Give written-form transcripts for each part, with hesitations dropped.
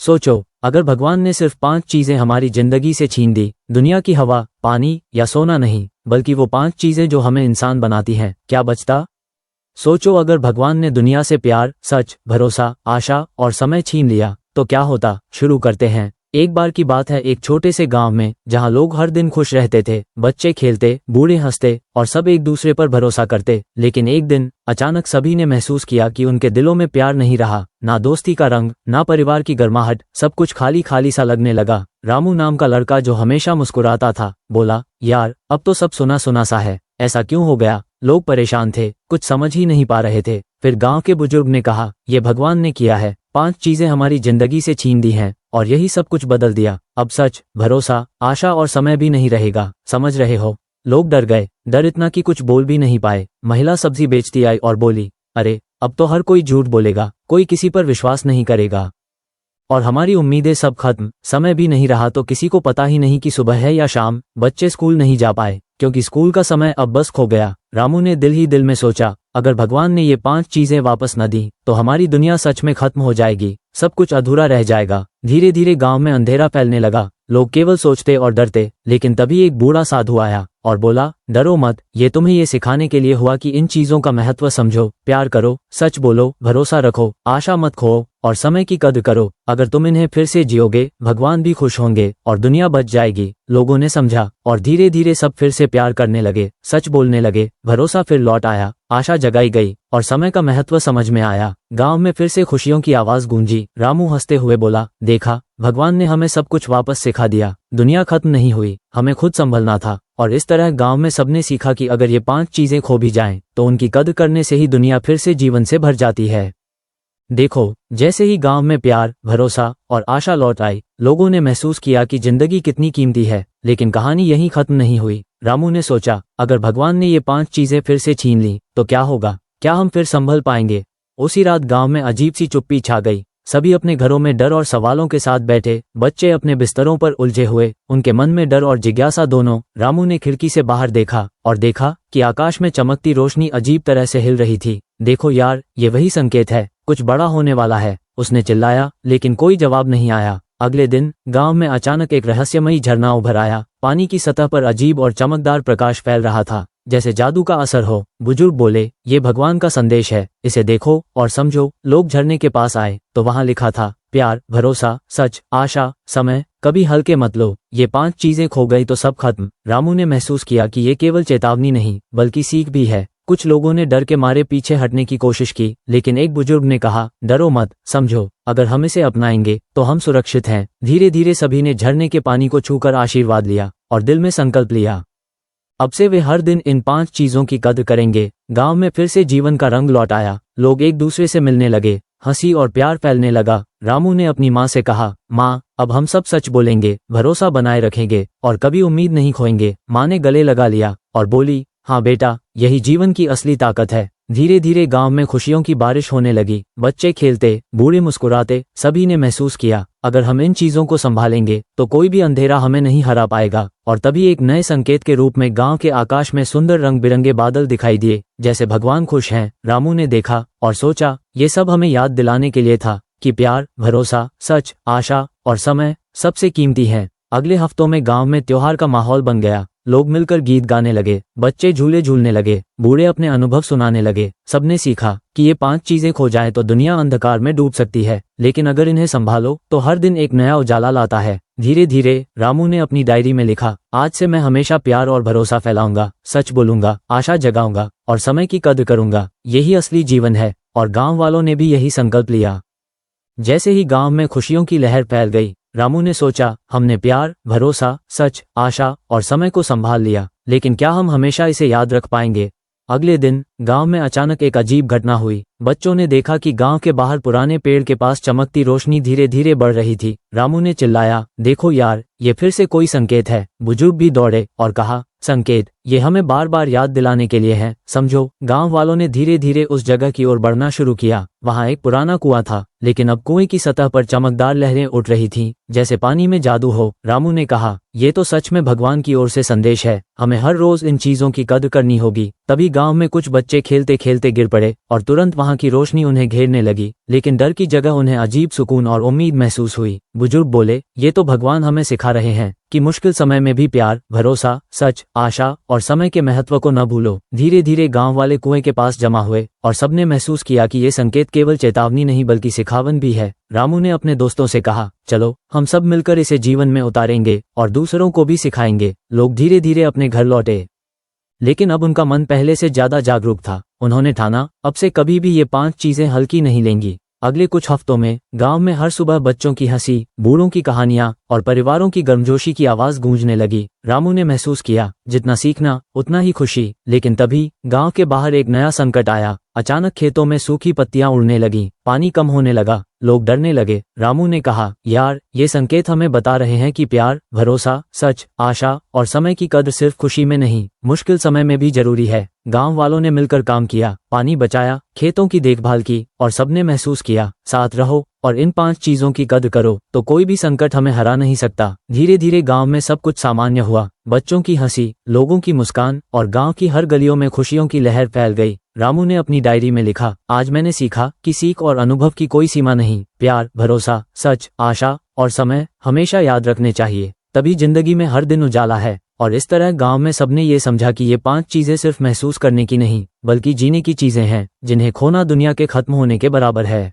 सोचो, अगर भगवान ने सिर्फ 5 चीजें हमारी जिंदगी से छीन दी, दुनिया की हवा, पानी या सोना नहीं, बल्कि वो 5 चीजें जो हमें इंसान बनाती हैं, क्या बचता? सोचो, अगर भगवान ने दुनिया से प्यार, सच, भरोसा, आशा और समय छीन लिया तो क्या होता? शुरू करते हैं। एक बार की बात है, एक छोटे से गांव में, जहां लोग हर दिन खुश रहते थे, बच्चे खेलते, बूढ़े हंसते और सब एक दूसरे पर भरोसा करते। लेकिन एक दिन अचानक सभी ने महसूस किया कि उनके दिलों में प्यार नहीं रहा, ना दोस्ती का रंग, ना परिवार की गर्माहट, सब कुछ खाली खाली सा लगने लगा। रामू नाम का लड़का, जो हमेशा मुस्कुराता था, बोला, यार अब तो सब सुना सुना सा है, ऐसा क्यों हो गया? लोग परेशान थे, कुछ समझ ही नहीं पा रहे थे। फिर गांव के बुजुर्ग ने कहा, ये भगवान ने किया है, 5 चीजें हमारी जिंदगी से छीन दी हैं और यही सब कुछ बदल दिया। अब सच, भरोसा, आशा और समय भी नहीं रहेगा, समझ रहे हो? लोग डर गए, डर इतना कि कुछ बोल भी नहीं पाए। महिला सब्जी बेचती आई और बोली, अरे अब तो हर कोई झूठ बोलेगा, कोई किसी पर विश्वास नहीं करेगा और हमारी उम्मीदें सब खत्म। समय भी नहीं रहा तो किसी को पता ही नहीं कि सुबह है या शाम। बच्चे स्कूल नहीं जा पाए क्योंकि स्कूल का समय अब बस खो गया। रामू ने दिल ही दिल में सोचा, अगर भगवान ने ये 5 चीजें वापस न दी तो हमारी दुनिया सच में खत्म हो जाएगी, सब कुछ अधूरा रह जाएगा। धीरे धीरे गांव में अंधेरा फैलने लगा, लोग केवल सोचते और डरते। लेकिन तभी एक बूढ़ा साधु आया और बोला, डरो मत, ये तुम्हें ये सिखाने के लिए हुआ कि इन चीजों का महत्व समझो, प्यार करो, सच बोलो, भरोसा रखो, आशा मत खो और समय की कद्र करो। अगर तुम इन्हें फिर से जियोगे, भगवान भी खुश होंगे और दुनिया बच जाएगी। लोगों ने समझा और धीरे धीरे सब फिर से प्यार करने लगे, सच बोलने लगे, भरोसा फिर लौट आया, आशा जगाई गई और समय का महत्व समझ में आया। गांव में फिर से खुशियों की आवाज गूंजी। रामू हंसते हुए बोला, देखा, भगवान ने हमें सब कुछ वापस सिखा दिया, दुनिया खत्म नहीं हुई, हमें खुद संभलना था। और इस तरह गांव में सबने सीखा कि अगर ये 5 चीजें खो भी जाएं तो उनकी कद्र करने से ही दुनिया फिर से जीवन से भर जाती है। देखो, जैसे ही गांव में प्यार, भरोसा और आशा लौट आई, लोगों ने महसूस किया कि जिंदगी कितनी कीमती है। लेकिन कहानी यहीं खत्म नहीं हुई। रामू ने सोचा, अगर भगवान ने ये 5 चीजें फिर से छीन ली तो क्या होगा? क्या हम फिर संभल पाएंगे? उसी रात गांव में अजीब सी चुप्पी छा गई। सभी अपने घरों में डर और सवालों के साथ बैठे, बच्चे अपने बिस्तरों पर उलझे हुए, उनके मन में डर और जिज्ञासा दोनों। रामू ने खिड़की से बाहर देखा और देखा कि आकाश में चमकती रोशनी अजीब तरह से हिल रही थी। देखो यार, ये वही संकेत है, कुछ बड़ा होने वाला है, उसने चिल्लाया। लेकिन कोई जवाब नहीं आया। अगले दिन गांव में अचानक एक रहस्यमयी झरना उभर आया। पानी की सतह पर अजीब और चमकदार प्रकाश फैल रहा था, जैसे जादू का असर हो। बुजुर्ग बोले, ये भगवान का संदेश है, इसे देखो और समझो। लोग झरने के पास आए तो वहां लिखा था, प्यार, भरोसा, सच, आशा, समय, कभी हल्के मत लो, ये 5 चीजें खो गई तो सब खत्म। रामू ने महसूस किया कि ये केवल चेतावनी नहीं बल्कि सीख भी है। कुछ लोगों ने डर के मारे पीछे हटने की कोशिश की, लेकिन एक बुजुर्ग ने कहा, डरो मत, समझो, अगर हम इसे अपनाएंगे तो हम सुरक्षित हैं। धीरे धीरे सभी ने झरने के पानी को छूकर आशीर्वाद लिया और दिल में संकल्प लिया, अब से वे हर दिन इन 5 चीजों की कद्र करेंगे। गांव में फिर से जीवन का रंग लौट आया। लोग एक दूसरे से मिलने लगे, हंसी और प्यार फैलने लगा। रामू ने अपनी माँ से कहा, माँ, अब हम सब सच बोलेंगे, भरोसा बनाए रखेंगे और कभी उम्मीद नहीं खोएंगे। माँ ने गले लगा लिया और बोली, हाँ बेटा, यही जीवन की असली ताकत है। धीरे धीरे गांव में खुशियों की बारिश होने लगी। बच्चे खेलते, बूढ़े मुस्कुराते। सभी ने महसूस किया, अगर हम इन चीजों को संभालेंगे तो कोई भी अंधेरा हमें नहीं हरा पाएगा। और तभी एक नए संकेत के रूप में गांव के आकाश में सुंदर रंग बिरंगे बादल दिखाई दिए, जैसे भगवान खुश हैं। रामू ने देखा और सोचा, ये सब हमें याद दिलाने के लिए था कि प्यार, भरोसा, सच, आशा और समय सबसे कीमती है। अगले हफ्तों में गांव में त्योहार का माहौल बन गया। लोग मिलकर गीत गाने लगे, बच्चे झूले झूलने लगे, बूढ़े अपने अनुभव सुनाने लगे। सबने सीखा कि ये 5 चीजें खो जाएं तो दुनिया अंधकार में डूब सकती है, लेकिन अगर इन्हें संभालो तो हर दिन एक नया उजाला लाता है। धीरे धीरे रामू ने अपनी डायरी में लिखा, आज से मैं हमेशा प्यार और भरोसा फैलाऊंगा, सच बोलूंगा, आशा जगाऊंगा और समय की कद्र करूंगा। यही असली जीवन है। और गांव वालों ने भी यही संकल्प लिया। जैसे ही गांव में खुशियों की लहर फैल गई, रामू ने सोचा, हमने प्यार, भरोसा, सच, आशा और समय को संभाल लिया, लेकिन क्या हम हमेशा इसे याद रख पाएंगे? अगले दिन गांव में अचानक एक अजीब घटना हुई। बच्चों ने देखा कि गांव के बाहर पुराने पेड़ के पास चमकती रोशनी धीरे धीरे बढ़ रही थी। रामू ने चिल्लाया, देखो यार, ये फिर से कोई संकेत है। बुजुर्ग भी दौड़े और कहा, संकेत, ये हमें बार बार याद दिलाने के लिए है, समझो। गांव वालों ने धीरे धीरे उस जगह की ओर बढ़ना शुरू किया। वहां एक पुराना कुआं था, लेकिन अब कुएं की सतह पर चमकदार लहरें उठ रही थीं, जैसे पानी में जादू हो। रामू ने कहा, ये तो सच में भगवान की ओर से संदेश है, हमें हर रोज इन चीजों की कद्र करनी होगी। तभी गांव में कुछ बच्चे खेलते खेलते गिर पड़े और तुरंत वहां वहां की रोशनी उन्हें घेरने लगी, लेकिन डर की जगह उन्हें अजीब सुकून और उम्मीद महसूस हुई। बुजुर्ग बोले, ये तो भगवान हमें सिखा रहे हैं कि मुश्किल समय में भी प्यार, भरोसा, सच, आशा और समय के महत्व को न भूलो। धीरे धीरे गांव वाले कुएं के पास जमा हुए और सबने महसूस किया कि ये संकेत केवल चेतावनी नहीं बल्कि सिखावन भी है। रामू ने अपने दोस्तों से कहा, चलो हम सब मिलकर इसे जीवन में उतारेंगे और दूसरों को भी सिखाएंगे। लोग धीरे धीरे अपने घर लौटे, लेकिन अब उनका मन पहले से ज्यादा जागरूक था। उन्होंने ठाना, अब से कभी भी ये 5 चीजें हल्की नहीं लेंगी। अगले कुछ हफ्तों में गांव में हर सुबह बच्चों की हंसी, बूढ़ों की कहानियां और परिवारों की गर्मजोशी की आवाज गूंजने लगी। रामू ने महसूस किया, जितना सीखना उतना ही खुशी। लेकिन तभी गांव के बाहर एक नया संकट आया। अचानक खेतों में सूखी पत्तियां उड़ने लगीं, पानी कम होने लगा, लोग डरने लगे। रामू ने कहा, यार, ये संकेत हमें बता रहे हैं कि प्यार, भरोसा, सच, आशा और समय की कद्र सिर्फ खुशी में नहीं, मुश्किल समय में भी जरूरी है। गांव वालों ने मिलकर काम किया, पानी बचाया, खेतों की देखभाल की और सबने महसूस किया, साथ रहो और इन 5 चीजों की कद्र करो तो कोई भी संकट हमें हरा नहीं सकता। धीरे धीरे गांव में सब कुछ सामान्य हुआ। बच्चों की हंसी, लोगों की मुस्कान और गांव की हर गलियों में खुशियों की लहर फैल गई। रामू ने अपनी डायरी में लिखा, आज मैंने सीखा कि सीख और अनुभव की कोई सीमा नहीं। प्यार, भरोसा, सच, आशा और समय हमेशा याद रखने चाहिए, तभी जिंदगी में हर दिन उजाला है। और इस तरह गांव में सबने ये समझा कि ये 5 चीजें सिर्फ महसूस करने की नहीं बल्कि जीने की चीजें हैं, जिन्हें खोना दुनिया के खत्म होने के बराबर है।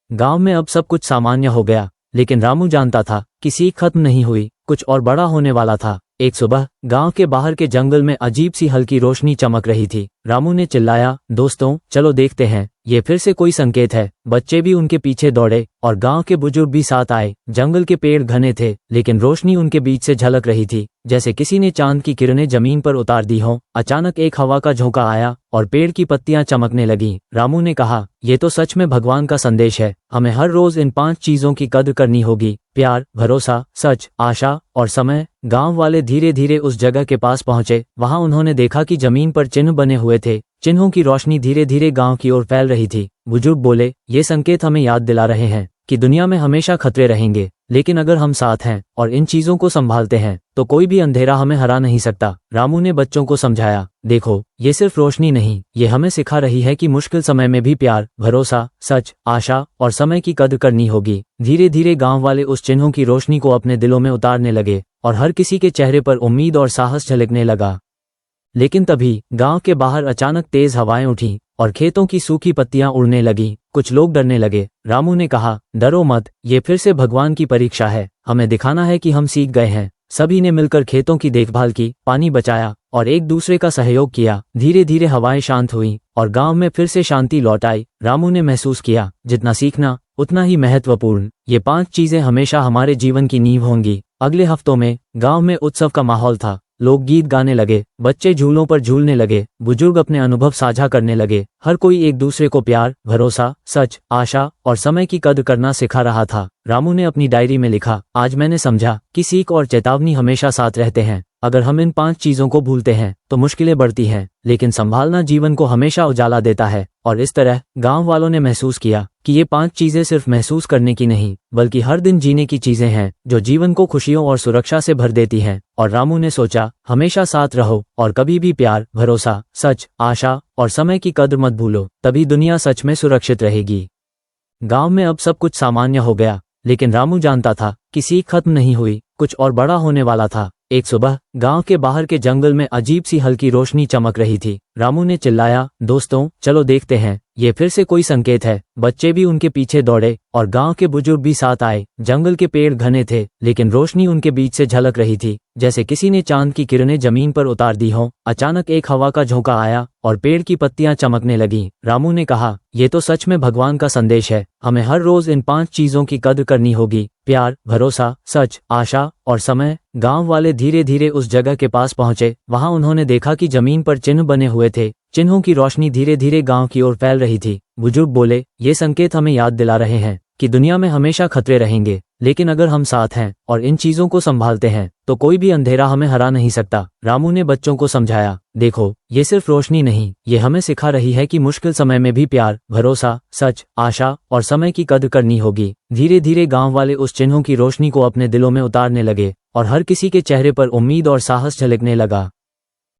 गांव में अब सब कुछ सामान्य हो गया, लेकिन रामू जानता था कि सीख खत्म नहीं हुई, कुछ और बड़ा होने वाला था। एक सुबह गांव के बाहर के जंगल में अजीब सी हल्की रोशनी चमक रही थी। रामू ने चिल्लाया, दोस्तों चलो देखते हैं, ये फिर से कोई संकेत है। बच्चे भी उनके पीछे दौड़े और गांव के बुजुर्ग भी साथ आए। जंगल के पेड़ घने थे, लेकिन रोशनी उनके बीच से झलक रही थी, जैसे किसी ने चांद की किरणें जमीन पर उतार दी हों। अचानक एक हवा का झोंका आया और पेड़ की पत्तियां चमकने लगीं। रामू ने कहा, ये तो सच में भगवान का संदेश है, हमें हर रोज इन 5 चीजों की कद्र करनी होगी। प्यार, भरोसा, सच, आशा और समय। गांव वाले धीरे धीरे उस जगह के पास पहुंचे। वहां उन्होंने देखा कि जमीन पर चिन्ह बने हुए थे। चिन्हों की रोशनी धीरे धीरे गांव की ओर फैल रही थी। बुजुर्ग बोले, ये संकेत हमें याद दिला रहे हैं कि दुनिया में हमेशा खतरे रहेंगे, लेकिन अगर हम साथ हैं और इन चीजों को संभालते हैं तो कोई भी अंधेरा हमें हरा नहीं सकता। रामू ने बच्चों को समझाया, देखो ये सिर्फ रोशनी नहीं, ये हमें सिखा रही है कि मुश्किल समय में भी प्यार, भरोसा, सच, आशा और समय की कद्र करनी होगी। धीरे धीरे गांव वाले उस चिन्हों की रोशनी को अपने दिलों में उतारने लगे और हर किसी के चेहरे पर उम्मीद और साहस झलकने लगा। लेकिन तभी गांव के बाहर अचानक तेज हवाएं उठीं और खेतों की सूखी पत्तियां उड़ने लगीं। कुछ लोग डरने लगे। रामू ने कहा, डरो मत, ये फिर से भगवान की परीक्षा है, हमें दिखाना है कि हम सीख गए हैं। सभी ने मिलकर खेतों की देखभाल की, पानी बचाया और एक दूसरे का सहयोग किया। धीरे धीरे हवाएं शांत हुईं और गांव में फिर से शांति लौट आई। रामू ने महसूस किया, जितना सीखना उतना ही महत्वपूर्ण, ये 5 चीजें हमेशा हमारे जीवन की नींव होंगी। अगले हफ्तों में गांव में उत्सव का माहौल था। लोग गीत गाने लगे, बच्चे झूलों पर झूलने लगे, बुजुर्ग अपने अनुभव साझा करने लगे। हर कोई एक दूसरे को प्यार, भरोसा, सच, आशा और समय की कद्र करना सिखा रहा था। रामू ने अपनी डायरी में लिखा, आज मैंने समझा कि सीख और चेतावनी हमेशा साथ रहते हैं। अगर हम इन 5 चीजों को भूलते हैं तो मुश्किलें बढ़ती हैं, लेकिन संभालना जीवन को हमेशा उजाला देता है। और इस तरह गांव वालों ने महसूस किया कि ये 5 चीजें सिर्फ महसूस करने की नहीं बल्कि हर दिन जीने की चीजें हैं, जो जीवन को खुशियों और सुरक्षा से भर देती हैं। और रामू ने सोचा, हमेशा साथ रहो और कभी भी प्यार, भरोसा, सच, आशा और समय की कद्र मत भूलो, तभी दुनिया सच में सुरक्षित रहेगी। गांव में अब सब कुछ सामान्य हो गया, लेकिन रामू जानता था कि सीख खत्म नहीं हुई, कुछ और बड़ा होने वाला था। एक सुबह गांव के बाहर के जंगल में अजीब सी हल्की रोशनी चमक रही थी। रामू ने चिल्लाया, दोस्तों चलो देखते हैं, ये फिर से कोई संकेत है। बच्चे भी उनके पीछे दौड़े और गांव के बुजुर्ग भी साथ आए। जंगल के पेड़ घने थे, लेकिन रोशनी उनके बीच से झलक रही थी, जैसे किसी ने चांद की किरणें जमीन पर उतार दी हों। अचानक एक हवा का झोंका आया और पेड़ की पत्तियां चमकने लगीं। रामू ने कहा, ये तो सच में भगवान का संदेश है, हमें हर रोज इन 5 चीजों की कद्र करनी होगी। प्यार, भरोसा, सच, आशा और समय। गांव वाले धीरे धीरे उस जगह के पास पहुंचे। वहां उन्होंने देखा कि जमीन पर चिन्ह बने हुए थे। चिन्हों की रोशनी धीरे धीरे गांव की ओर फैल रही थी। बुजुर्ग बोले, ये संकेत हमें याद दिला रहे हैं कि दुनिया में हमेशा खतरे रहेंगे, लेकिन अगर हम साथ हैं और इन चीजों को संभालते हैं तो कोई भी अंधेरा हमें हरा नहीं सकता। रामू ने बच्चों को समझाया, देखो ये सिर्फ रोशनी नहीं, ये हमें सिखा रही है कि मुश्किल समय में भी प्यार, भरोसा, सच, आशा और समय की कद्र करनी होगी। धीरे धीरे गांव वाले उस चिन्हों की रोशनी को अपने दिलों में उतारने लगे और हर किसी के चेहरे पर उम्मीद और साहस झलकने लगा।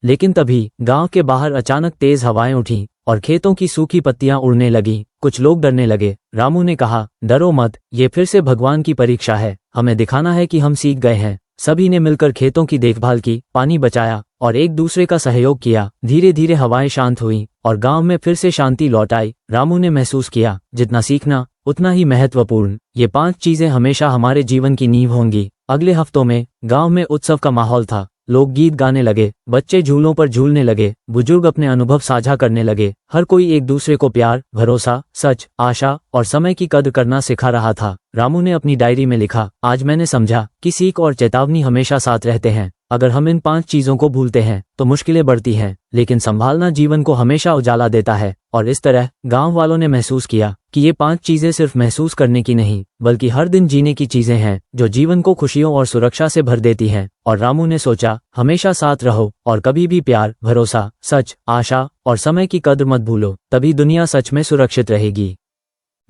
लेकिन तभी गांव के बाहर अचानक तेज हवाएं उठीं और खेतों की सूखी पत्तियां उड़ने लगी। कुछ लोग डरने लगे। रामू ने कहा, डरो मत, ये फिर से भगवान की परीक्षा है, हमें दिखाना है कि हम सीख गए हैं। सभी ने मिलकर खेतों की देखभाल की, पानी बचाया और एक दूसरे का सहयोग किया। धीरे धीरे हवाएं शांत हुई और गांव में फिर से शांति लौट आई। रामू ने महसूस किया, जितना सीखना उतना ही महत्वपूर्ण। ये 5 चीजें हमेशा हमारे जीवन की नींव होंगी। अगले हफ्तों में गांव में उत्सव का माहौल था। लोग गीत गाने लगे, बच्चे झूलों पर झूलने लगे, बुजुर्ग अपने अनुभव साझा करने लगे। हर कोई एक दूसरे को प्यार, भरोसा, सच, आशा और समय की कद्र करना सिखा रहा था। रामू ने अपनी डायरी में लिखा, आज मैंने समझा कि सीख और चेतावनी हमेशा साथ रहते हैं। अगर हम इन 5 चीजों को भूलते हैं तो मुश्किलें बढ़ती हैं, लेकिन संभालना जीवन को हमेशा उजाला देता है। और इस तरह गांव वालों ने महसूस किया कि ये 5 चीजें सिर्फ महसूस करने की नहीं, बल्कि हर दिन जीने की चीजें हैं, जो जीवन को खुशियों और सुरक्षा से भर देती हैं। और रामू ने सोचा, हमेशा साथ रहो और कभी भी प्यार, भरोसा, सच, आशा और समय की कद्र मत भूलो, तभी दुनिया सच में सुरक्षित रहेगी।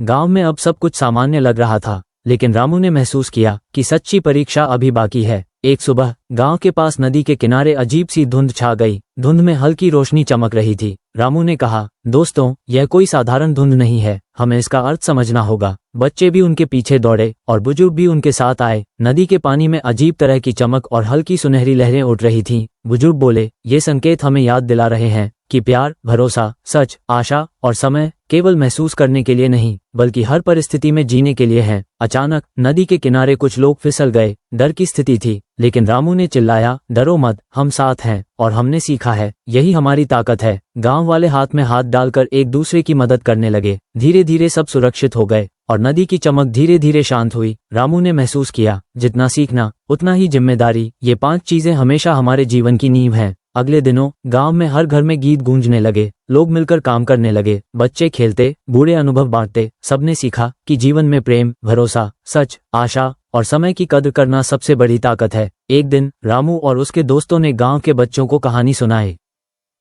गांव में अब सब कुछ सामान्य लग रहा था, लेकिन रामू ने महसूस किया कि सच्ची परीक्षा अभी बाकी है। एक सुबह गांव के पास नदी के किनारे अजीब सी धुंध छा गई। धुंध में हल्की रोशनी चमक रही थी। रामू ने कहा, दोस्तों, यह कोई साधारण धुंध नहीं है, हमें इसका अर्थ समझना होगा। बच्चे भी उनके पीछे दौड़े और बुजुर्ग भी उनके साथ आए। नदी के पानी में अजीब तरह की चमक और हल्की सुनहरी लहरें उठ रही थीं। बुजुर्ग बोले, ये संकेत हमें याद दिला रहे हैं कि प्यार, भरोसा, सच, आशा और समय केवल महसूस करने के लिए नहीं, बल्कि हर परिस्थिति में जीने के लिए है। अचानक नदी के किनारे कुछ लोग फिसल गए। डर की स्थिति थी, लेकिन रामू ने चिल्लाया, डरो मत, हम साथ हैं और हमने सीखा है, यही हमारी ताकत है। गांव वाले हाथ में हाथ डालकर एक दूसरे की मदद करने लगे। धीरे धीरे सब सुरक्षित हो गए और नदी की चमक धीरे धीरे शांत हुई। रामू ने महसूस किया, जितना सीखना उतना ही जिम्मेदारी। ये 5 चीजें हमेशा हमारे जीवन की नींव हैं। अगले दिनों गांव में हर घर में गीत गूंजने लगे। लोग मिलकर काम करने लगे, बच्चे खेलते, बूढ़े अनुभव बांटते। सबने सीखा कि जीवन में प्रेम, भरोसा, सच, आशा और समय की कद्र करना सबसे बड़ी ताकत है। एक दिन रामू और उसके दोस्तों ने गांव के बच्चों को कहानी सुनाई।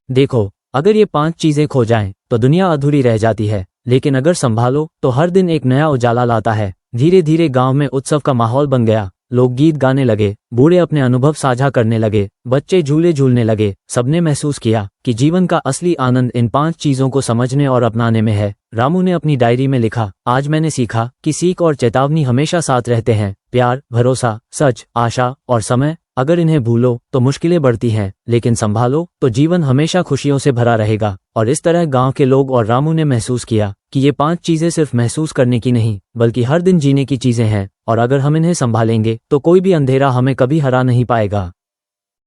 देखो, अगर ये 5 चीजें खो जाएं तो दुनिया अधूरी रह जाती है, लेकिन अगर संभालो तो हर दिन एक नया उजाला लाता है। धीरे धीरे गांव में उत्सव का माहौल बन गया। लोग गीत गाने लगे, बूढ़े अपने अनुभव साझा करने लगे, बच्चे झूले झूलने लगे। सबने महसूस किया कि जीवन का असली आनंद इन 5 चीजों को समझने और अपनाने में है। रामू ने अपनी डायरी में लिखा, आज मैंने सीखा कि सीख और चेतावनी हमेशा साथ रहते हैं। प्यार, भरोसा, सच, आशा और समय, अगर इन्हें भूलो तो मुश्किलें बढ़ती हैं, लेकिन संभालो तो जीवन हमेशा खुशियों से भरा रहेगा। और इस तरह गांव के लोग और रामू ने महसूस किया कि ये 5 चीजें सिर्फ महसूस करने की नहीं, बल्कि हर दिन जीने की चीजें हैं, और अगर हम इन्हें संभालेंगे तो कोई भी अंधेरा हमें कभी हरा नहीं पाएगा।